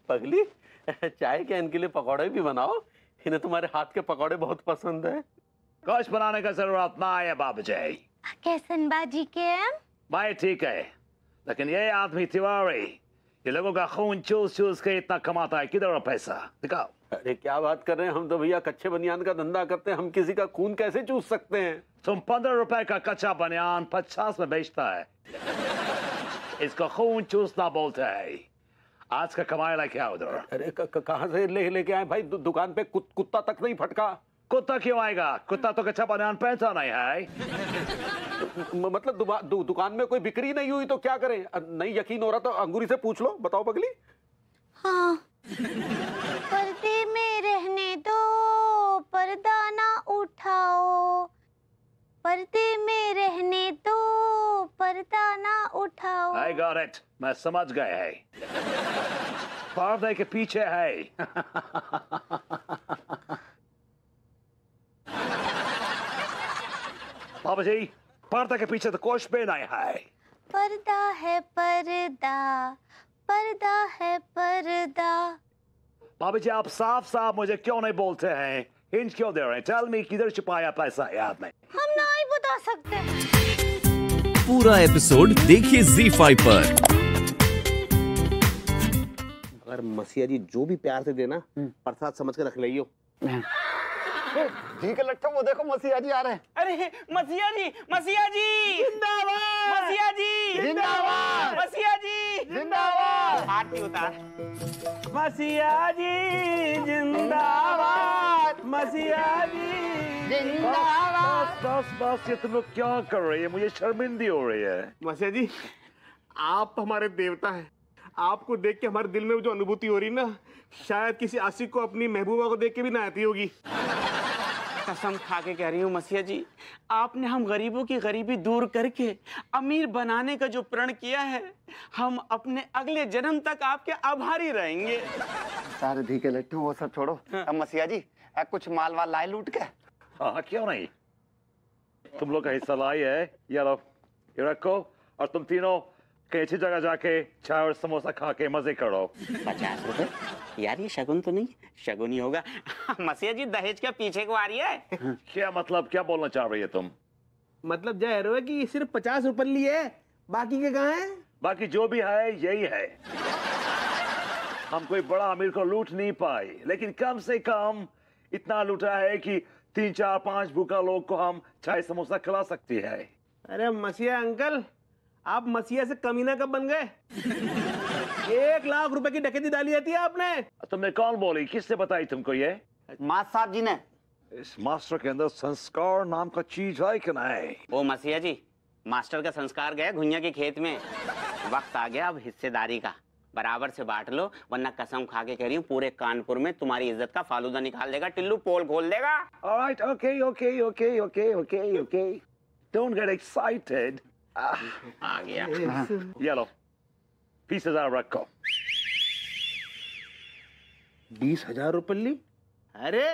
पगली, चाय के इनके लिए पकौड़े भी बनाओ, इन्हें तुम्हारे हाथ के पकौड़े बहुत पसंद है। कुछ बनाने का जरूरत ना है बाबूजी। कैसन बाजी के भाई ठीक है, लेकिन ये आदमी तिवारी ये लोगों का खून चूस चूस के इतना कमाता है, किधर है पैसा? दिखाओ। अरे क्या बात कर रहे हैं, हम तो भैया कच्चे बनियान का धंधा करते हैं, हम किसी का खून कैसे चूस सकते हैं? तुम 15 रुपए का कच्चा बनियान 50 में बेचता है, इसको खून चूसना बोलते हैं। आज का कमाई लेके आओ उधर। अरे कहाँ से लेके आए भाई? दुकान पे कुत्ता तक नहीं फटका। कुत्ता क्यों आएगा? कुत्ता तो कच्चा बनियान पहनता नहीं है। मतलब दुकान में कोई बिक्री नहीं हुई तो क्या करें? नहीं यकीन हो रहा तो अंगूरी से पूछ लो। बताओ पगली। हाँ, पर्दे में रहने दो, पर्दा ना उठाओ, पर्दे में रहने दो, पर्दा ना उठाओ। I got it, मैं समझ गया है। पर्दे के पीछे है। बाबा जी, पर्दे के पीछे तो कुछ भी नहीं है। पर्दा है पर्दा, पर्दा है पर्दा। बाबा जी आप साफ साफ मुझे क्यों नहीं बोलते हैं? हिंट क्यों दे रहे हैं? टेल मी, किधर छुपाया पैसा याद नहीं? हम नहीं बता सकते। पूरा एपिसोड देखिए ZEE5 पर। अगर मसीहा जी जो भी प्यार से देना प्रसाद समझ के रख लियो। जी के लट्ठा, वो देखो मसीहा जी आ रहे हैं। अरे मसीहा जी, मसीहा जी जिंदाबाद, मसीहा जी जिंदाबाद, मसीहा जी जिंदाबाद। आरती उतार। मसीहा जी जिंदाबाद, मसीहा जी जिंदाबाद। बस बस, ये तुम लोग क्या कर रही है? मुझे शर्मिंदी हो रही है। मसीहा जी, आप तो हमारे देवता हैं। आपको देख के हमारे दिल में जो अनुभूति हो रही ना, शायद किसी आशिक को अपनी महबूबा को देख के भी ना आती होगी। कसम खा के कह रही हूँ मसीहा जी, आपने हम गरीबों की गरीबी दूर करके अमीर बनाने का जो प्रण किया है, हम अपने अगले जन्म तक आपके आभारी रहेंगे। सारे धी के लट्ठू वो सब छोड़ो। अब मसीहा जी कुछ माल वाल लाए लूट के। हाँ क्यों नहीं, तुम लोग का हिस्सा लाई है, ये लो, ये रखो, और तुम तीनों कहीं अच्छी जगह जाके चाय और समोसा खा के मजे करो। 50 रुपए? यार ये शगुन तो नहीं, शगुन ही होगा। मसीहा जी दहेज क्या पीछे को आ रही है? क्या मतलब, क्या बोलना चाह रही है तुम? मतलब जय रो है कि सिर्फ 50 रुपए लिए, बाकी के कहाँ हैं? बाकी जो भी है यही है। हम कोई बड़ा अमीर को लूट नहीं पाए, लेकिन कम से कम इतना लूटा है कि 3 4 5 भूखा लोग को हम चाय समोसा खिला सकती है। अरे मसीहा अंकल, आप मसीहा से कमीना कब बन गए? 1 लाख रुपए की डकैती डाली जाती है आपने। तुमने कौन बोली, किसने बताई तुमको ये? मास्टर साहब जी ने। इस मास्टर के अंदर संस्कार नाम का चीज है कि नहीं? ओ मसीहा जी, मास्टर का संस्कार गया घुइयां के खेत में। वक्त आ गया अब हिस्सेदारी का, बराबर से बांट लो, वरना कसम खा के कह रही हूँ पूरे कानपुर में तुम्हारी इज्जत का फालूदा निकाल देगा टिल्लू, पोल खोल देगा। Alright, okay. Don't get excited. आ गया। ये लो, 20,000 रखो। 20,000 रुपए ली? अरे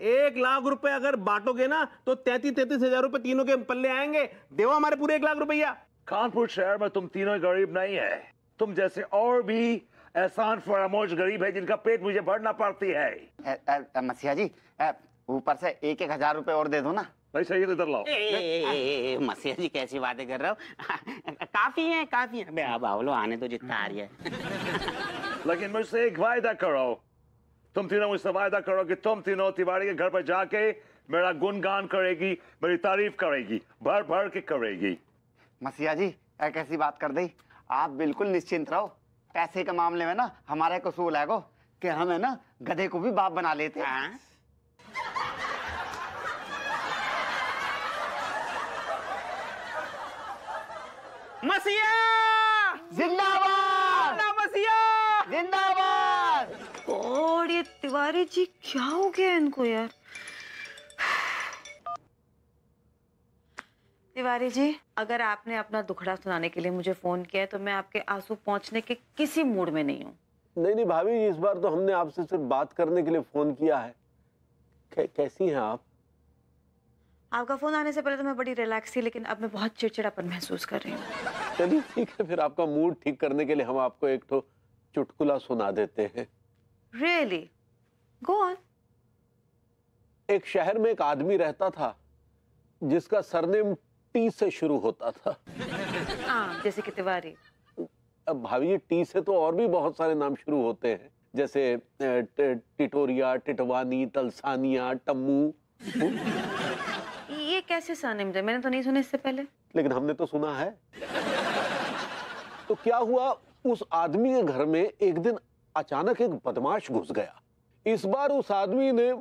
1 लाख रुपए अगर बांटोगे ना तो 33,000 रुपए तीनों के पल्ले आएंगे। देवो हमारे पूरे 1 लाख रुपया। कानपुर शहर में तुम तीनों गरीब नहीं है, तुम जैसे और भी एहसान फरामोश गरीब है जिनका पेट मुझे भरना पड़ती है। मसीहा जी ऊपर से 1,000 रुपए और दे दो ना। नहीं चाहिए तो इधर लाओ। मसीहा जी कैसी बातें कर रहे हो? काफी है, काफी है। अब आओ आने तो जितना आ रही है। लेकिन मुझसे एक वायदा करो, तुम तीनों मुझसे वायदा करो कि तुम तीनों तिवारी के घर पर जाके मेरा गुणगान करेगी, मेरी तारीफ करेगी, भर भर के करेगी। मसीहा जी कैसी बात कर दी? आप बिल्कुल निश्चिंत रहो, पैसे के मामले में ना हमारे कसूल है गो कि हम है ना गधे को भी बाप बना लेते हैं। मसीहा जिंदाबाद, मसीहा जिंदाबाद। और ये तिवारी जी क्या हो गया इनको यार? तिवारी जी, अगर आपने अपना दुखड़ा सुनाने के लिए मुझे फोन किया है तो मैं आपके आंसू पहुंचने के किसी मूड में नहीं हूँ। नहीं भाभी, इस बार तो हमने आपसे सिर्फ बात करने के लिए फोन किया है। कैसी हैं आप? आपका फोन आने से पहले तो मैं बड़ी रिलैक्स थी, लेकिन अब मैं बहुत चिड़चिड़ापन महसूस कर रही हूँ। चलिए ठीक है, फिर आपका मूड ठीक करने के लिए हम आपको एक तो चुटकुला सुना देते हैं। रियली? Go on. एक शहर में एक आदमी रहता था जिसका सरनेम टी से शुरू होता था। हाँ, जैसे कि तिवारी। अब भाभी, टी से तो और भी बहुत सारे नाम शुरू होते हैं, जैसे टिटोरिया, टिटवानी, तलसानिया, टम्मू। ये कैसे सरनेम है? मैंने तो नहीं सुने इससे पहले। लेकिन हमने तो सुना है। तो क्या हुआ, उस आदमी के घर में एक दिन अचानक एक बदमाश घुस गया। इस बार उस आदमी ने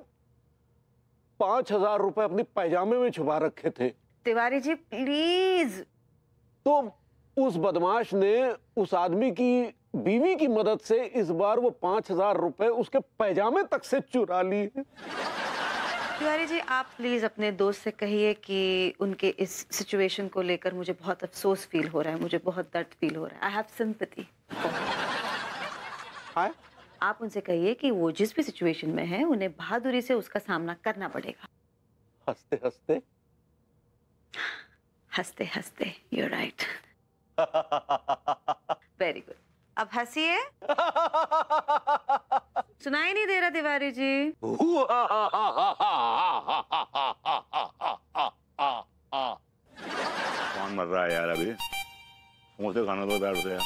5,000 रुपए अपने पैजामे में छुपा रखे थे। तिवारी जी प्लीज। तो उस बदमाश ने उस आदमी की बीवी की मदद से इस बार वो 5,000 रुपए उसके पैजामे तक से चुरा लिए। तिवारी जी आप प्लीज अपने दोस्त से कहिए कि उनके इस सिचुएशन को लेकर मुझे बहुत अफसोस फील हो रहा है, मुझे बहुत दर्द फील हो रहा है। I have sympathy. आप उनसे कहिए कि वो जिस भी सिचुएशन में है उन्हें बहादुरी से उसका सामना करना पड़ेगा। हंसते हंसते हंसते हंसते, you're right। वेरी गुड, अब हंसिए। सुनाई नहीं दे रहा तिवारी जी। कौन मर रहा है यार? अभी समोसे खाना तो बैठ से।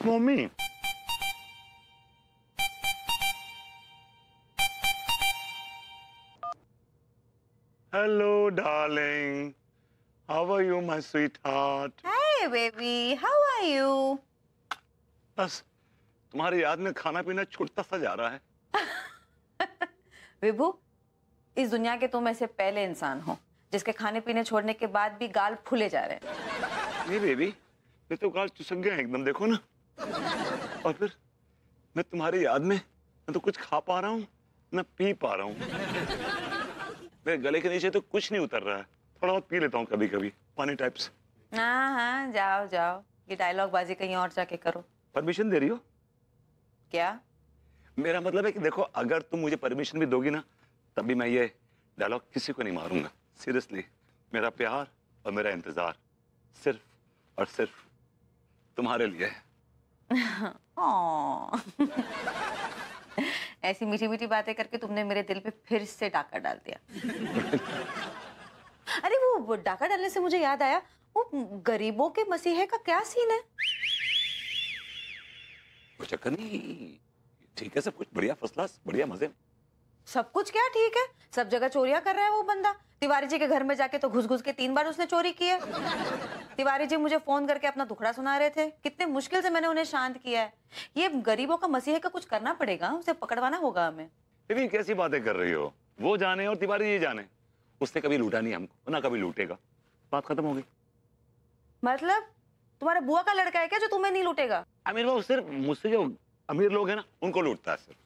Mummy, hello darling, how are you my sweetheart? Hey baby, how are you? बस तुम्हारी याद में खाना पीना छूटता सा जा रहा है। विभू, इस दुनिया के तुम ऐसे पहले इंसान हो जिसके खाने पीने छोड़ने के बाद भी गाल फूले जा रहे हैं। नहीं बेबी, मैं तो गाल चुसक गए एकदम, देखो ना। और फिर मैं तुम्हारी याद में न तो कुछ खा पा रहा हूँ न पी पा रहा हूँ। मेरे गले के नीचे तो कुछ नहीं उतर रहा है। थोड़ा बहुत पी लेता हूँ कभी कभी, पानी टाइप्स। हाँ हाँ, जाओ जाओ, ये डायलॉग बाजी कहीं और जाके करो। परमिशन दे रही हो? क्या? मेरा मतलब है कि देखो, अगर तुम मुझे परमिशन भी दोगी ना, तभी मैं ये डायलॉग किसी को नहीं मारूंगा। सीरियसली, मेरा प्यार और मेरा इंतजार सिर्फ और सिर्फ तुम्हारे लिए है। ऐसी मीठी मीठी बातें करके तुमने मेरे दिल पे फिर से डाका डाल दिया। अरे वो डाका डालने से मुझे याद आया, वो गरीबों के मसीहे का क्या सीन है? कुछ चक्कर नहीं, ठीक है, सब कुछ बढ़िया, फर्स्ट क्लास, बढ़िया, मजे। सब कुछ क्या ठीक है? सब जगह चोरियां कर रहा है वो बंदा। तिवारी जी के घर में जाके तो घुस घुस के 3 बार उसने चोरी की है। तिवारी जी मुझे फोन करके अपना दुखड़ा सुना रहे थे, कितने मुश्किल से मैंने उन्हें शांत किया है। ये गरीबों का मसीहे का कुछ करना पड़ेगा, उसे पकड़वाना होगा हमें। बेबी कैसी बातें कर रही हो? वो जाने और तिवारी ये जाने, उसने कभी लूटा नहीं हमको, ना कभी लूटेगा। बात खत्म हो गई। मतलब तुम्हारे बुआ का लड़का है क्या जो तुम्हें नहीं लूटेगा? अमीर बाबू सिर्फ मुझसे जो अमीर लोग हैं ना, उनको लूटता है सिर्फ।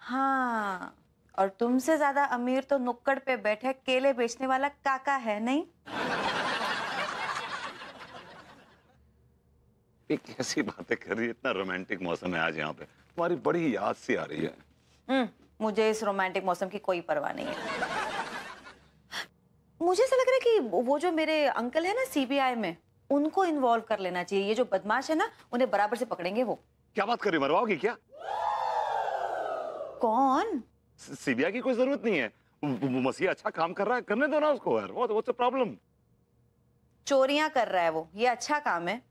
हाँ, और तुमसे ज्यादा अमीर तो नुक्कड़ पे बैठे केले बेचने वाला काका है, नहीं? ये कैसी बातें कर रही है? इतना रोमांटिक मौसम है आज यहाँ पे, तुम्हारी बड़ी याद सी आ रही है। मुझे इस रोमांटिक मौसम की कोई परवाह नहीं है। मुझे ऐसा लग रहा है कि वो जो मेरे अंकल है ना सीबीआई में, उनको इन्वॉल्व कर लेना चाहिए। ये जो बदमाश है ना, उन्हें बराबर से पकड़ेंगे वो। क्या बात कर रही, मरवाओगी क्या? कौन? सीबीआई की कोई जरूरत नहीं है, वो मसीहा अच्छा काम कर रहा है, करने दो ना उसको यार। What's the problem? चोरियां कर रहा है वो, ये अच्छा काम है?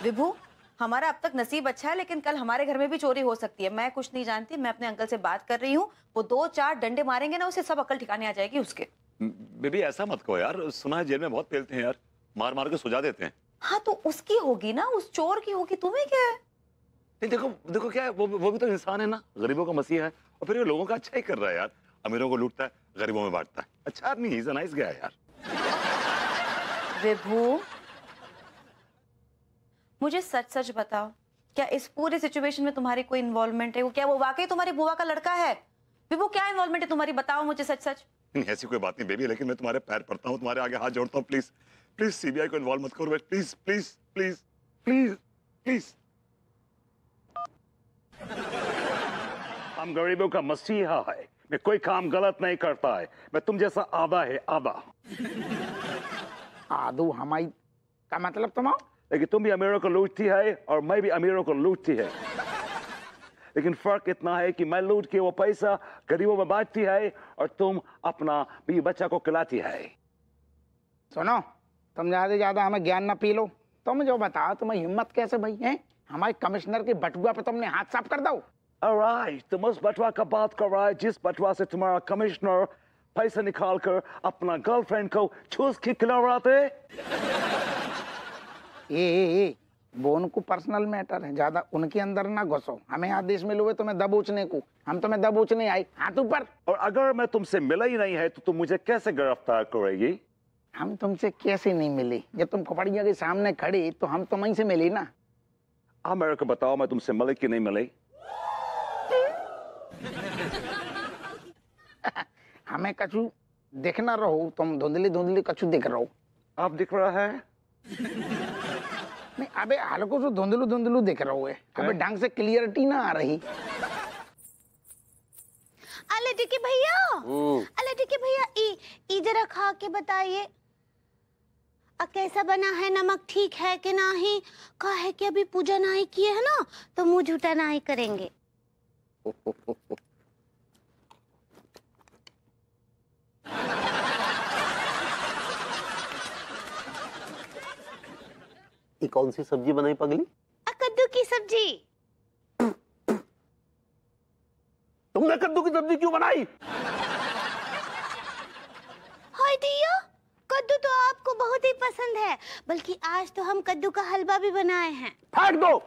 विभू, हमारा अब तक नसीब अच्छा है, लेकिन कल हमारे घर में भी चोरी हो सकती है। मैं कुछ नहीं जानती, मैं अपने अंकल से बात कर रही हूँ। वो 2-4 डंडे मारेंगे ना, उसे सब अकल ठिकाने आ जाएगी उसके। बेबी ऐसा मत कहो यार, सुना है जेल में बहुत पेलते हैं यार, मार मार के सुझा देते हैं। हाँ तो उसकी होगी ना, उस चोर की होगी, तुम्हें क्या है? नहीं देखो देखो क्या है, वो भी तो इंसान है ना, गरीबों का मसीहा है, और फिर ये लोगों का अच्छा ही कर रहा है यार। अमीरों को लूटता है, गरीबों में बांटता है। अच्छा आदमी, he is a nice guy यार। विभू, मुझे सच सच बताओ, क्या इस पूरे सिचुएशन में तुम्हारी कोई इन्वॉल्वमेंट है? क्या वो वाकई तुम्हारी बुआ का लड़का है? विभू, क्या इन्वॉल्वमेंट है तुम्हारी? बताओ मुझे सच सच। नहीं ऐसी कोई बात नहीं बेबी, लेकिन मैं तुम्हारे पैर पड़ता हूँ, तुम्हारे आगे हाथ जोड़ता हूँ, प्लीज प्लीज सीबीआई को इन्वॉल्व मत करो, please please please please please. हम गरीबों का मसीहा है, मैं कोई काम गलत नहीं करता है, मैं तुम जैसा आधा है आधा। साधु हमारी का मतलब तुम आओ? लेकिन तुम भी अमीरों को लूटती है और मैं भी अमीरों को लूटती है। लेकिन फर्क इतना है कि मैं लूट के वो पैसा गरीबों में बांटती है और तुम अपना भी बच्चा को खिलाती है। सुनो, तुम ज्यादा हमें ज्ञान ना पी लो। तुम जो बताओ, तुम्हें हिम्मत कैसे भाई है हमारे कमिश्नर के बटुआ पे तुमने हाथ साफ कर दो? ऑलराइट, तुम उस बटुआ का बात कर रहा है जिस बटुआ से तुम्हारा कमिश्नर पैसा निकाल कर अपना गर्लफ्रेंड को चूस के खिला रहा थे। ए, वो उनको पर्सनल मैटर है, ज्यादा उनके अंदर ना घुसो। हमें आदेश मिले हुए तुम्हें दबोचने को, हम तुम्हें दबोचने आए। हाथ ऊपर। और अगर मैं तुमसे मिला ही नहीं है तो तुम मुझे कैसे गिरफ्तार करेगी? हम तुमसे कैसे नहीं मिले? जब तुम खोपड़िया के सामने खड़े तो हम तुम वहीं से मिले ना। हाँ, मेरे को बताओ, मैं तुमसे मिले कि नहीं मिले? हमें कछु देखना रहो, तुम धुंधली धुंधली कछु दिख रहो। आप दिख रहा है? नहीं, अबे हल्को से धुंधलू धुंधलू दिख रहो है। अबे ढंग से क्लियरिटी ना आ रही। अले टिके भैया, अले टिके भैया, ई जरा खा के बताइए कैसा बना है, नमक ठीक है कि नहीं? कहा है कि अभी पूजा नहीं किए है ना, तो मुंह झूठा नहीं करेंगे। ये कौन सी सब्जी बनाई पगली? कद्दू की सब्जी। तुमने कद्दू की सब्जी क्यों बनाई? हाय दिया, कद्दू तो आपको बहुत ही पसंद है, बल्कि आज तो हम कद्दू का हलवा भी बनाए हैं। फेंक दो,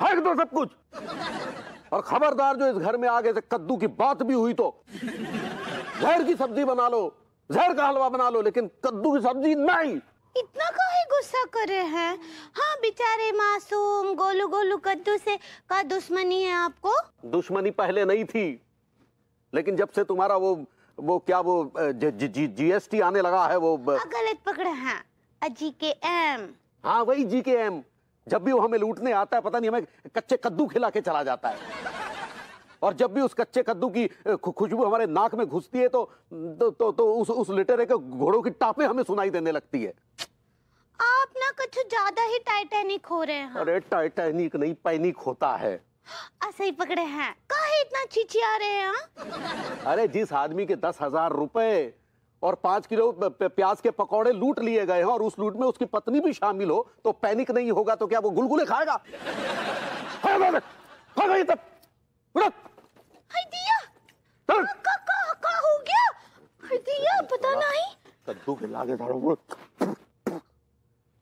फेंक दो सब कुछ। और खबरदार, जो इस घर में आगे से कद्दू की बात भी हुई तो जहर की सब्जी बना लो, जहर का हलवा बना लो, लेकिन कद्दू की सब्जी नहीं। इतना काहे गुस्सा कर रहे हैं? हाँ, बेचारे मासूम गोलू गोलू कद्दू से का दुश्मनी है आपको? दुश्मनी पहले नहीं थी, लेकिन जब से तुम्हारा वो क्या वो जीएसटी आने लगा है, वो गलत पकड़े हैं। GKM। हाँ, वही GKM। जब भी वो हमें लूटने आता है, पता नहीं हमें कच्चे कद्दू खिला के चला जाता है। और जब भी उस कच्चे कद्दू की खुशबू हमारे नाक में घुसती है तो उस लिटरे के घोड़ों की टापें हमें सुनाई देने लगती है। आप ना कुछ ज्यादा ही टाइटैनिक हो रहे हैं। अरे टाइटैनिक नहीं, पैनिक होता है। ऐसे ही पकड़े हैं, काहे इतना चिचिया रहे हैं? अरे जिस आदमी के 10,000 रुपए और 5 किलो प्याज के पकौड़े लूट लिए गए हैं और उस लूट में उसकी पत्नी भी शामिल हो, तो पैनिक नहीं होगा तो क्या वो गुलगुले खाएगा? हाय दिया, का हो गया? हाय दिया, पता नहीं। कद्दू के लागे धाड़ो,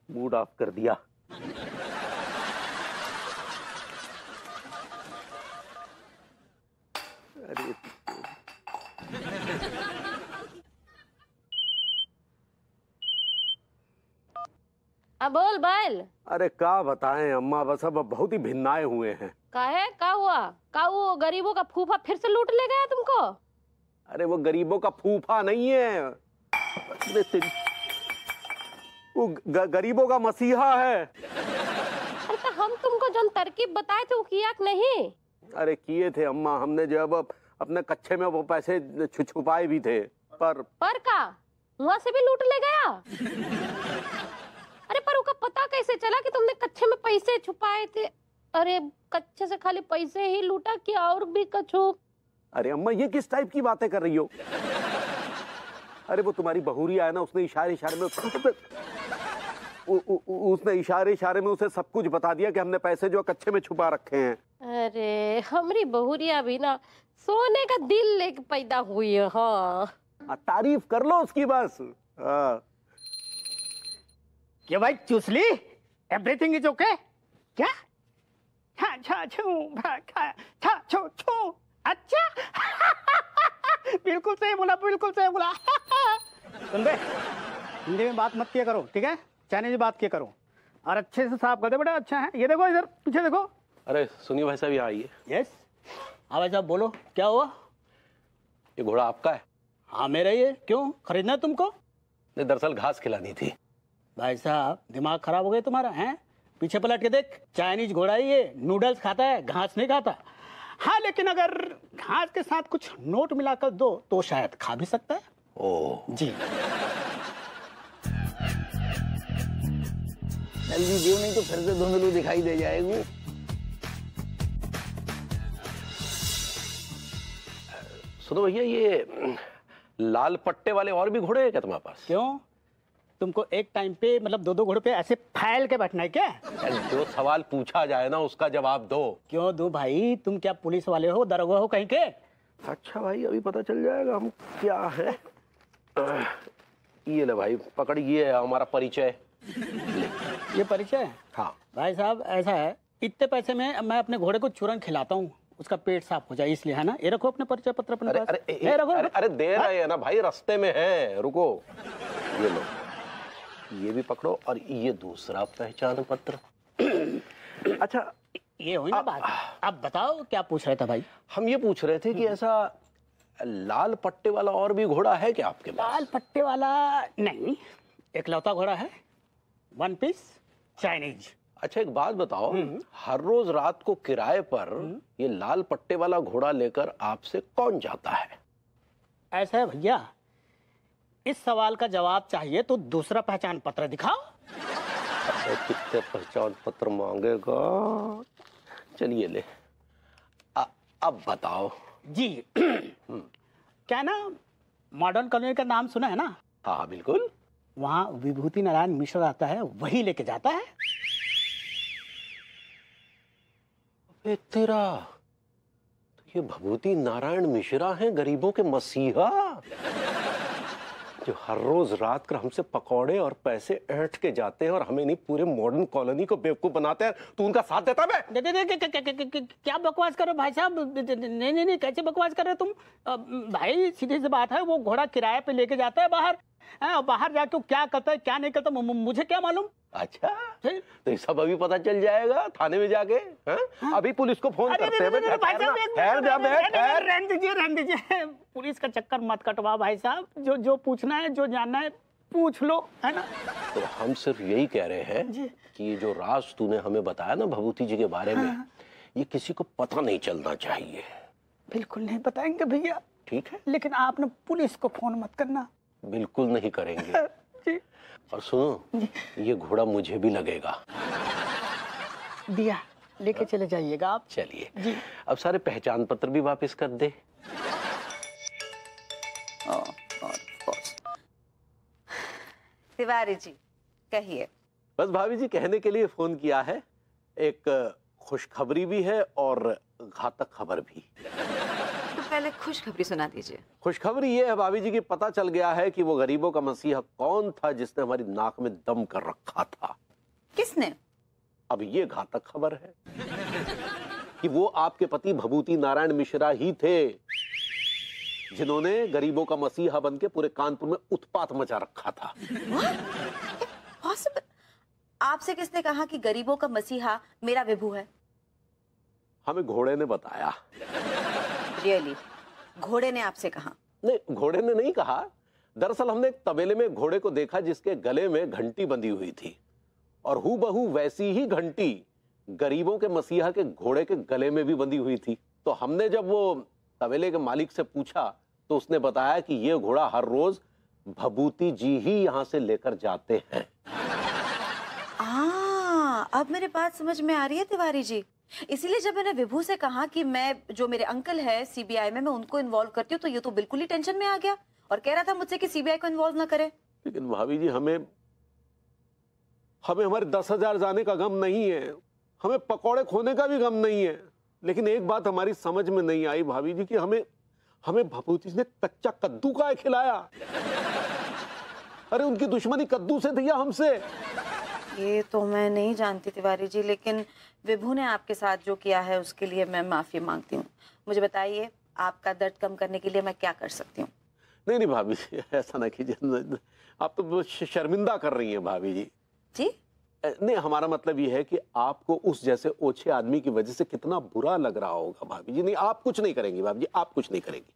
मूड ऑफ कर दिया। अरे बोल बैल। अरे क्या बताएं अम्मा, बस अब बहुत ही भिन्नाए हुए हैं। काहे, का हुआ? का वो गरीबों का फूफा फिर से लूट ले गया तुमको? अरे वो गरीबों का फूफा नहीं है, वो गरीबों का मसीहा है। अरे तो हम तुमको जो तरकीब बताए थे वो किया कि नहीं? अरे किए थे अम्मा, हमने जब अपने कच्चे में वो पैसे छुपाए भी थे, पर का वहाँ से भी लूट ले गया? अरे पर उसका पता कैसे चला कि तुमने कच्चे में पैसे छुपाए थे? अरे कच्चे से खाली पैसे ही लूटा कि और भी कछु? अरे अम्मा, ये किस टाइप की बातें कर रही हो? अरे वो तुम्हारी बहुरिया है ना, उसने इशारे में उसे सब कुछ बता दिया कि हमने पैसे जो कच्चे में छुपा रखे हैं। अरे हमारी बहुरिया भी ना सोने का दिल लेके पैदा हुई है। हाँ, तारीफ कर लो उसकी बस। क्या भाई चूसली? Everything is okay? क्या? अच्छा। बिल्कुल सही बोला, बिल्कुल सही बोला। सुन बे, हिंदी में बात मत किया करो, ठीक है? चाइनीज बात किया करो और अच्छे से साफ कर दे बेटा। अच्छा है, ये देखो, इधर पीछे देखो। अरे सुनिए भाई साहब, यहाँ आइए। यस, हाँ भाई साहब बोलो, क्या हुआ? ये घोड़ा आपका है? हाँ मेरा ही है। क्यों, खरीदना है तुमको? नहीं, दरअसल घास खिलानी थी। भाई साहब दिमाग खराब हो गया तुम्हारा, हैं? पीछे पलट के देख, चाइनीज घोड़ा ही है, नूडल्स खाता है, घास नहीं खाता। हाँ, लेकिन अगर घास के साथ कुछ नोट मिलाकर दो तो शायद खा भी सकता है। ओह जी। जल्दी दियो, नहीं तो फिर से धुंधलू दिखाई दे जाएगी। सुनो भैया, ये लाल पट्टे वाले और भी घोड़े हैं क्या तुम्हारे पास? क्यों, तुमको एक टाइम पे मतलब दो घोड़े पे ऐसे फैल के बैठना है क्या? जो सवाल पूछा जाए ना उसका जवाब दो। क्यों दो भाई, तुम क्या पुलिस वाले हो, दरोगा हो कहीं के? अच्छा भाई, अभी पता चल जाएगा हम क्या है। ये ले भाई पकड़, ये है हमारा परिचय। ये परिचय? हाँ भाई साहब, ऐसा है, इतने पैसे में मैं अपने घोड़े को चूरन खिलाता हूँ, उसका पेट साफ हो जाए, इसलिए है ना। ये रखो अपने परिचय पत्र अपने पास। अरे दे रहे हैं ना भाई, रास्ते में है, रुको। ये लो, ये भी पकड़ो, और ये दूसरा पहचान पत्र। अच्छा ये हुई ना बात। अब बताओ क्या पूछ रहे थे भाई? हम ये पूछ रहे थे कि ऐसा लाल पट्टे वाला और भी घोड़ा है क्या आपके पास? लाल पट्टे वाला नहीं, एकलौता घोड़ा है, वन पीस चाइनीज। अच्छा एक बात बताओ, हर रोज रात को किराए पर ये लाल पट्टे वाला घोड़ा लेकर आपसे कौन जाता है? ऐसा है भैया, इस सवाल का जवाब चाहिए तो दूसरा पहचान पत्र दिखाओ। कितने पहचान पत्र मांगेगा? चलिए ले, अब बताओ जी। क्या ना, मॉडर्न कॉलोनी का नाम सुना है ना? हाँ बिल्कुल। वहाँ विभूति नारायण मिश्र आता है, वही लेके जाता है। तेरा तो ये विभूति नारायण मिश्रा हैं, गरीबों के मसीहा, जो हर रोज रात कर हमसे पकौड़े और पैसे ऐंठ के जाते हैं और हमें नहीं पूरे मॉडर्न कॉलोनी को बेवकूफ बनाते हैं। तू उनका साथ देता है? क्या बकवास करो भाई साहब? नहीं, कैसे बकवास कर रहे हो तुम? भाई सीधी सी बात है, वो घोड़ा किराए पे लेके जाता है बाहर, और बाहर जाके क्या करता है क्या नहीं करता मुझे क्या मालूम। अच्छा, तो ये सब अभी पता चल जाएगा थाने में जाके। हाँ? अभी पुलिस को फोन करते हैं। रहने दीजिए, पुलिस का चक्कर मत कटवा भाई साहब, जो पूछना है, जो जानना है पूछ लो, है ना। तो हम सिर्फ यही कह रहे हैं कि ये जो राज तूने हमें बताया ना विभूति जी के बारे में, ये किसी को पता नहीं चलना चाहिए। बिल्कुल नहीं बताएंगे भैया। ठीक है, लेकिन आपने पुलिस को फोन मत करना। बिल्कुल नहीं करेंगे। और सुनो, ये घोड़ा मुझे भी लगेगा। दिया लेके चले जाइएगा आप। चलिए जी। अब सारे पहचान पत्र भी वापस कर दे। तिवारी जी कहिए। बस भाभी जी कहने के लिए फोन किया है, एक खुशखबरी भी है और घातक खबर भी। तो पहले खुशखबरी सुना दीजिए। खुशखबरी ये है भाभी जी कि पता चल गया है कि वो गरीबों का मसीहा कौन था जिसने हमारी नाक में दम कर रखा था। किसने? अब ये घातक खबर है कि वो आपके पति विभूति नारायण मिश्रा ही थे, जिन्होंने गरीबों का मसीहा बनके पूरे कानपुर में उत्पात मचा रखा था। आपसे किसने कहा कि गरीबों का मसीहा मेरा विभू है? हमें घोड़े ने बताया। रियली? घोड़े ने आपसे कहा? नहीं, घोड़े ने नहीं कहा। दरअसल हमने एक तबेले में घोड़े को देखा जिसके गले में घंटी बंधी हुई थी, और हूबहू वैसी ही घंटी गरीबों के मसीहा के घोड़े के गले में भी बंधी हुई थी। तो हमने जब वो तबेले के मालिक से पूछा तो उसने बताया कि ये घोड़ा हर रोज विभूति जी ही यहाँ से लेकर जाते हैं। अब मेरी बात समझ में आ रही है तिवारी जी। इसीलिए जब मैंने विभू से कहा कि मैं, जो मेरे अंकल है सीबीआई में, मैं उनको इन्वॉल्व करती हूँ, तो ये तो बिल्कुल ही टेंशन में आ गया और कह रहा था मुझसे कि सीबीआई को इन्वॉल्व ना करे। लेकिन भाभी जी, हमें हमारे 10,000 जाने का गम नहीं है, हमें पकौड़े खोने का भी गम नहीं है। लेकिन एक बात हमारी समझ में नहीं आई भाभी जी कि हमें विभूति ने कच्चा कद्दू का खिलाया। अरे उनकी दुश्मनी कद्दू से थी या हमसे? ये तो मैं नहीं जानती तिवारी जी, लेकिन विभू ने आपके साथ जो किया है उसके लिए मैं माफी मांगती हूँ। मुझे बताइए, आपका दर्द कम करने के लिए मैं क्या कर सकती हूँ? नहीं भाभी जी, ऐसा ना कीजिए, आप तो शर्मिंदा कर रही हैं भाभी जी। जी नहीं, हमारा मतलब ये है कि आपको उस जैसे ओछे आदमी की वजह से कितना बुरा लग रहा होगा भाभी जी। नहीं, आप कुछ नहीं करेंगी भाभी जी, आप कुछ नहीं करेंगी।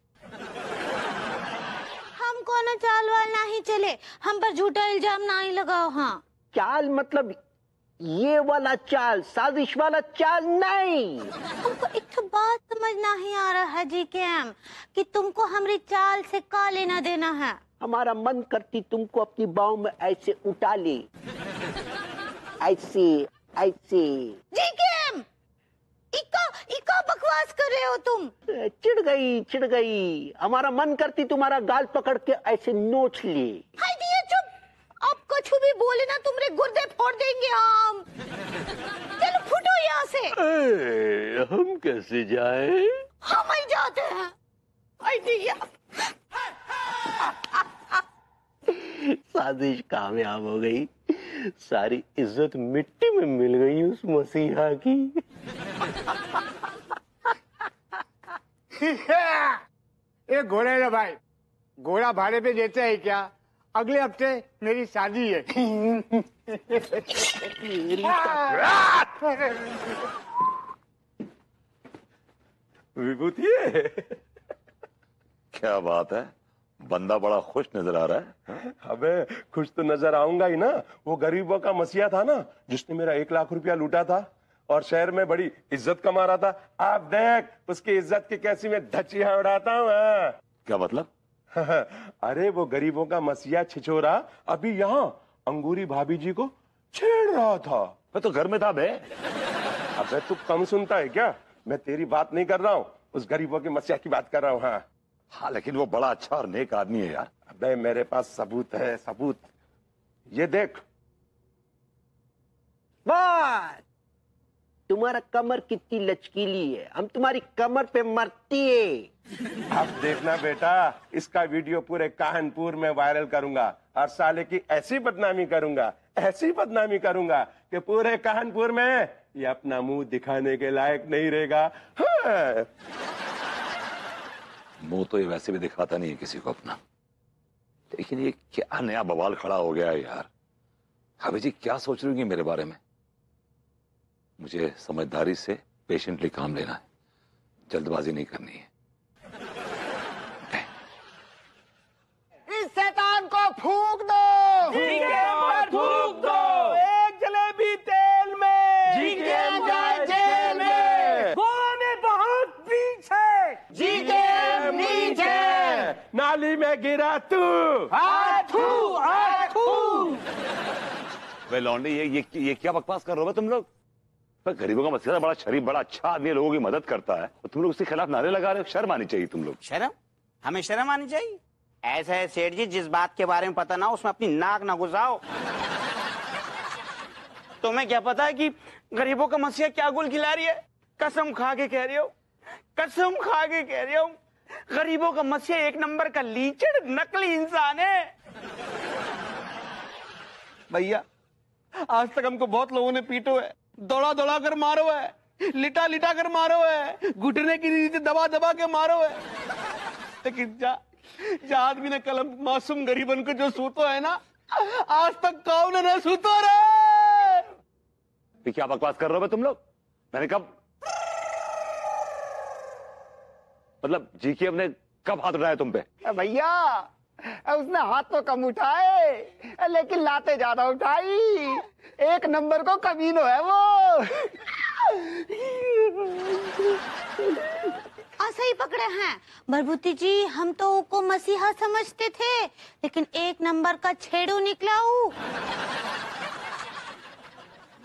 हम कोनो चाल वाल नहीं चले, हम पर झूठा इल्जाम नहीं लगाओ। हाँ, चाल मतलब ये वाला चाल, साजिश वाला चाल नहीं। हमको एक तो बात समझ नहीं आ रहा है जी कैम कि तुमको हमारी चाल से का लेना देना है। हमारा मन करती तुमको अपनी बाहों में ऐसे उठा ले, ऐसे ऐसे। जीकेएम, इको बकवास कर रहे हो तुम। चिढ़ गई। हमारा मन करती तुम्हारा गाल पकड़ के ऐसे नोच ले। हाय दिया चुप, अब कुछ भी बोले ना तुमरे गुर्दे फोड़ देंगे हम। चलो फुटो यहाँ से। हम कैसे जाएं? हम ही जाते हैं। हाय दिया। साजिश कामयाब हो गई। सारी इज्जत मिट्टी में मिल गई उस मसीहा की। ये घोड़े लो भाई, घोड़ा भाड़े पे देते हैं क्या? अगले हफ्ते मेरी शादी है। विभूति क्या बात है, बंदा बड़ा खुश नजर आ रहा है। अबे खुश तो नजर आऊंगा ही ना। वो गरीबों का मसीहा था ना, जिसने मेरा 1 लाख रुपया लूटा था और शहर में बड़ी इज्जत कमा रहा था। आप देख उसकी इज्जत की कैसी मैं धचियां उड़ाता हूँ। क्या मतलब? अरे वो गरीबों का मसीहा छिछोरा अभी यहाँ अंगूरी भाभी जी को छेड़ रहा था। मैं तो घर में था बे। अबे तू कम सुनता है क्या? मैं तेरी बात नहीं कर रहा हूँ, उस गरीबों के मसीहा की बात कर रहा हूँ। हाँ लेकिन वो बड़ा अच्छा और नेक आदमी है यार। अबे मेरे पास सबूत है, सबूत। ये देख। बस तुम्हारा कमर कितनी लचकीली है, हम तुम्हारी कमर पे मरती है। अब देखना बेटा, इसका वीडियो पूरे कानपुर में वायरल करूंगा और साले की ऐसी बदनामी करूंगा, ऐसी बदनामी करूंगा कि पूरे कानपुर में ये अपना मुंह दिखाने के लायक नहीं रहेगा। हाँ। मुंह तो ये वैसे भी दिखाता नहीं है किसी को अपना, लेकिन ये क्या नया बवाल खड़ा हो गया है यार। भाभी जी क्या सोच रही होंगी मेरे बारे में? मुझे समझदारी से पेशेंटली काम लेना है, जल्दबाजी नहीं करनी है। इस शैतान को फूंक दो। फूंक दो। एक जलेबी तेल में। जीकेएम जाए जेल में। गोवा में बहुत बीच है। जीकेएम नीचे। नाली में गिरा तू। आथू आथू। वे लौंडे ये क्या बकवास कर रहे हो तुम लोग? पर गरीबों का मसला बड़ा शरीफ, बड़ा अच्छा आदमी, लोगों की मदद करता है, तो तुम लोग उसके खिलाफ नारे लगा रहे हो। शर्म आनी चाहिए तुम लोग। शर्म? हमें शर्म आनी चाहिए? ऐसा है सेठ जी, जिस बात के बारे में पता ना उसमें अपनी नाक ना घुसाओ। तुम्हें क्या पता है कि गरीबों का मसीहा क्या गुल खिला रही है? कसम खा के कह रही हो, कसम खा के कह रही हो, गरीबों का मसीहा 1 नंबर का लीचड़ नकली इंसान है। भैया आज तक हमको बहुत लोगों ने पीटो है, दौड़ा दौड़ा कर मारो है, लिटा लिटा कर मारो है, घुटने की नीचे दबा दबा के मारो है, लेकिन जा आदमी ने कलम मासूम गरीबन को जो सूतो है ना, आज तक कौन न सूतो रे। क्या बकवास कर रहे हो तुम लोग? मैंने कब, मतलब जीकेएम ने कब हाथ उठाया तुम पे? भैया उसने हाथ तो कम उठाए, लेकिन लाते ज्यादा उठाई। 1 नंबर को कमीनो है वो। सही पकड़े हैं भरभूति जी, हम तो उसको मसीहा समझते थे, लेकिन 1 नंबर का छेड़ू निकला हूँ।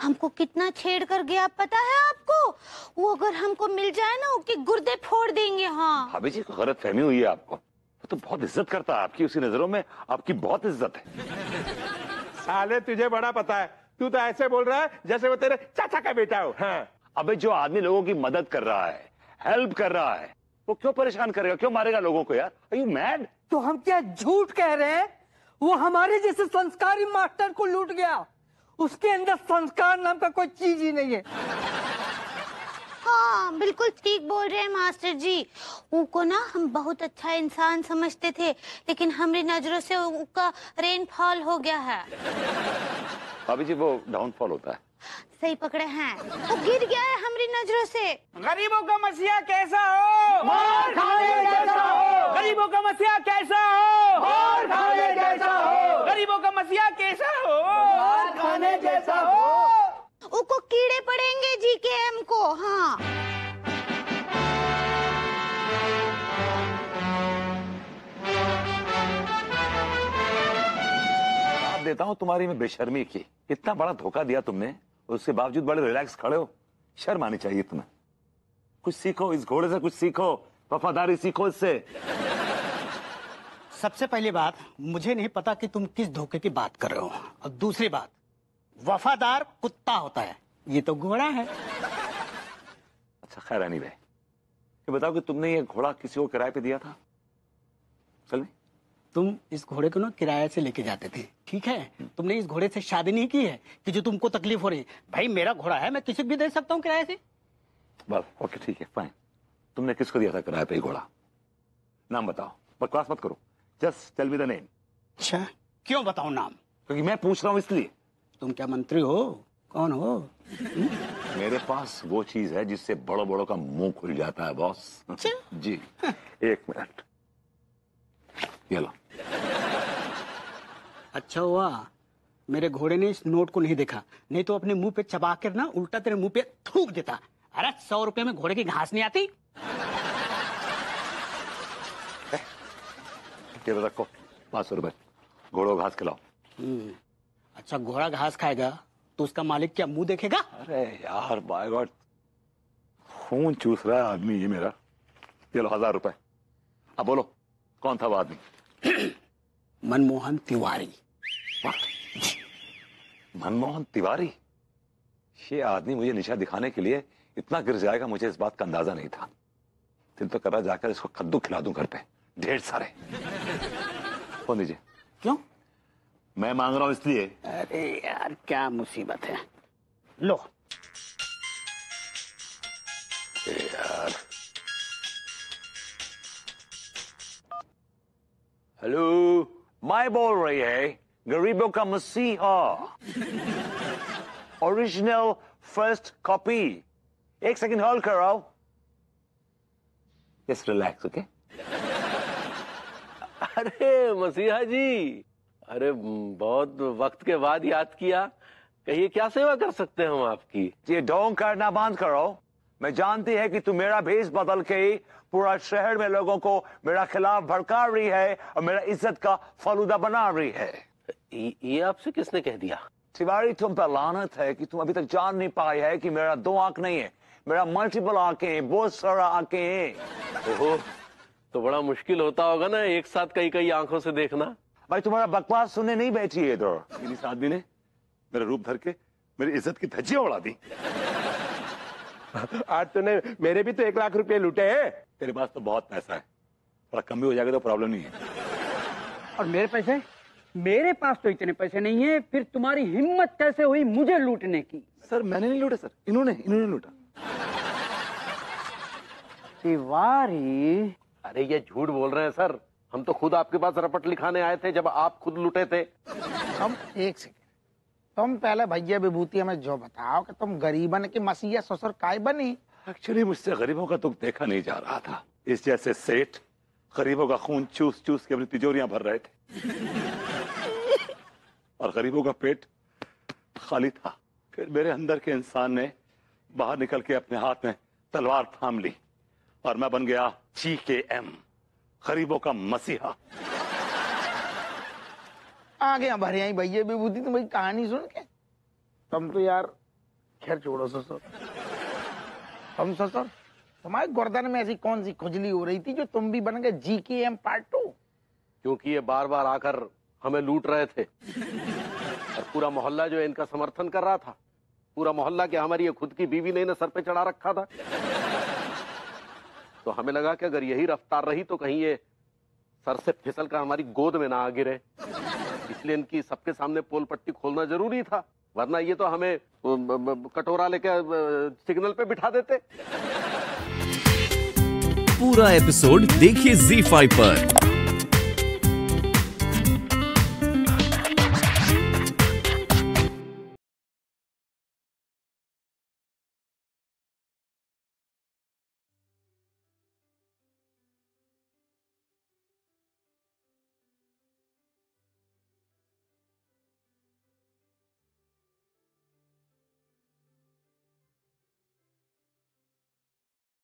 हमको कितना छेड़ कर गया पता है आपको? वो अगर हमको मिल जाए ना, उसके गुर्दे फोड़ देंगे। हाँ भाभी जी को गलत फहमी हुई है आपको। वो तो बहुत इज्जत करता है आपकी, उसकी नजरों में आपकी बहुत इज्जत है। साले तुझे बड़ा पता है, तू तो ऐसे बोल रहा है जैसे वो तेरे चाचा का बेटा हो। हाँ। अबे जो आदमी लोगों की मदद कर रहा है, हेल्प कर रहा है, वो क्यों परेशान करेगा, क्यों मारेगा लोगों को यार? Are you mad? तो हम क्या झूठ कह रहे हैं? वो हमारे जैसे संस्कारी मास्टर को लूट गया। उसके अंदर संस्कार नाम का कोई चीज ही नहीं है। हाँ बिल्कुल ठीक बोल रहे हैं मास्टर जी। उनको ना हम बहुत अच्छा इंसान समझते थे, लेकिन हमारी नजरों से उनका रेनफॉल हो गया है। भाभी जी वो डाउनफॉल होता है। सही पकड़े हैं, वो गिर गया है हमारी नजरों से। गरीबों का मसीहा कैसा हो? मार खाने जैसा हो। गरीबों का मसीहा कैसा हो? मार खाने जैसा हो। गरीबों का मसीहा कैसा हो? मार खाने जैसा हो। उनको कीड़े पड़ेंगे जीकेएम को। हाँ देता हूँ तुम्हारी में बेशर्मी की, इतना बड़ा धोखा दिया तुमने, उसके बावजूद बड़े रिलैक्स खड़े हो। शर्म आनी चाहिए तुम्हें। कुछ सीखो इस घोड़े से, कुछ सीखो, वफादारी सीखो इससे। सबसे पहली बात, मुझे नहीं पता कि तुम किस धोखे की बात कर रहे हो, और दूसरी बात, वफादार कुत्ता होता है, ये तो घोड़ा है। अच्छा खैर नहीं भाई, ये बताओ कि तुमने ये घोड़ा किसी को किराए पे दिया था? चल तुम इस घोड़े को ना किराए से लेके जाते थे, ठीक है? तुमने इस घोड़े से शादी नहीं की है कि जो तुमको तकलीफ हो रही है। भाई मेरा घोड़ा है, मैं किसी को भी दे सकता हूँ किराए से। बस ओके ठीक है फाइन। तुमने किसको दिया था किराए पे घोड़ा? नाम बताओ, बकवास मत करो, just tell me the name. अच्छा क्यों बताऊं नाम? क्योंकि मैं पूछ रहा हूँ इसलिए। तुम क्या मंत्री हो? कौन हो? मेरे पास वो चीज है जिससे बड़ों बड़ों का मुंह खुल जाता है बॉस। जी एक मिनट, ये लो। अच्छा हुआ मेरे घोड़े ने इस नोट को नहीं देखा, नहीं तो अपने मुंह पे चबा कर ना उल्टा तेरे मुंह पे थूक देता। अरे 100 रुपए में घोड़े की घास नहीं आती। ये रखो 500 रुपए, घोड़ों घास खिलाओ। अच्छा घोड़ा घास खाएगा तो उसका मालिक क्या मुंह देखेगा? अरे यार बाय गॉड, खून चूस रहा है आदमी ये मेरा। ये लो 1000 रुपए। अब बोलो कौन था वो आदमी? मनमोहन तिवारी। मनमोहन तिवारी? ये आदमी मुझे निशा दिखाने के लिए इतना गिर जाएगा, मुझे इस बात का अंदाजा नहीं था। दिल तो कर रहा जाकर इसको कद्दू खिला दूं घर पे, ढेर सारे। फोन दीजिए। क्यों? मैं मांग रहा हूं इसलिए। अरे यार क्या मुसीबत है। लो यार। हेलो, मैं बोल रही है गरीबों का मसीहा, ओरिजिनल फर्स्ट कॉपी। एक सेकंड होल्ड करो। Just relax okay. अरे मसीहा जी, अरे बहुत वक्त के बाद याद किया, कहिए क्या सेवा कर सकते हैं हम आपकी? ये ढोंग करना बंद करो। मैं जानती है कि तू मेरा भेष बदल के पूरा शहर में लोगों को मेरा खिलाफ भड़का रही है और मेरा इज्जत का फालूदा बना रही है। ये आपसे किसने कह दिया? तिवारी तुम पर लानत है कि तुम अभी तक जान नहीं पाई है कि मेरा 2 आंख नहीं है, मेरा मल्टीपल आंखें हैं, बहुत सारा आंखें हैं। ओहो, तो बड़ा मुश्किल होता होगा ना एक साथ कई कई आंखों से देखना। भाई तुम्हारा बकवास सुनने नहीं बैठी है इधर। इस आदमी ने मेरा रूप धर के मेरी इज्जत की धज्जियां उड़ा दी। आज तूने मेरे भी तो 1 लाख रुपए लूटे हैं। तेरे पास तो बहुत पैसा है, थोड़ा कम भी हो जाएगा तो प्रॉब्लम नहीं है। और मेरे पैसे? मेरे पास तो इतने पैसे नहीं है, फिर तुम्हारी हिम्मत कैसे हुई मुझे लूटने की? सर मैंने नहीं लूटा सर, इन्होंने लूटा। तिवारी? अरे ये झूठ बोल रहे हैं सर, हम तो खुद आपके पास रपट लिखाने आए थे जब आप खुद लुटे थे। तुम एक सेकंड, तुम पहले भैया विभूति हमें जो बताओ कि तुम गरीबन की मसीहा ससुर काय बनी? एक्चुअली मुझसे गरीबों का दुख देखा नहीं जा रहा था। इस जैसे सेठ गरीबों का खून चूस चूस के अपनी तिजोरियां भर रहे थे और गरीबों का पेट खाली था। फिर मेरे अंदर के इंसान ने बाहर निकल के अपने हाथ में तलवार थाम ली और मैं बन गया GKM, गरीबों का मसीहा। आ गया भरे आई भैया विभूति तुम्हारी कहानी सुन के। तुम तो यार खैर छोड़ो ससुर। तुम ससुर, तुम्हारे गर्दन में ऐसी कौन सी खुजली हो रही थी जो तुम भी बन गए GKM पार्ट 2? क्योंकि ये बार बार आकर हमें लूट रहे थे और पूरा मोहल्ला जो है इनका समर्थन कर रहा था। पूरा मोहल्ला क्या, हमारी ये खुद की बीवी ने इन्हें सर पे चढ़ा रखा था। तो हमें लगा कि अगर यही रफ्तार रही तो कहीं ये सर से फिसल कर हमारी गोद में ना आ गिरे, इसलिए इनकी सबके सामने पोल पट्टी खोलना जरूरी था, वरना ये तो हमें कटोरा लेकर सिग्नल पे बिठा देते। पूरा एपिसोड देखिए ZEE5 पर।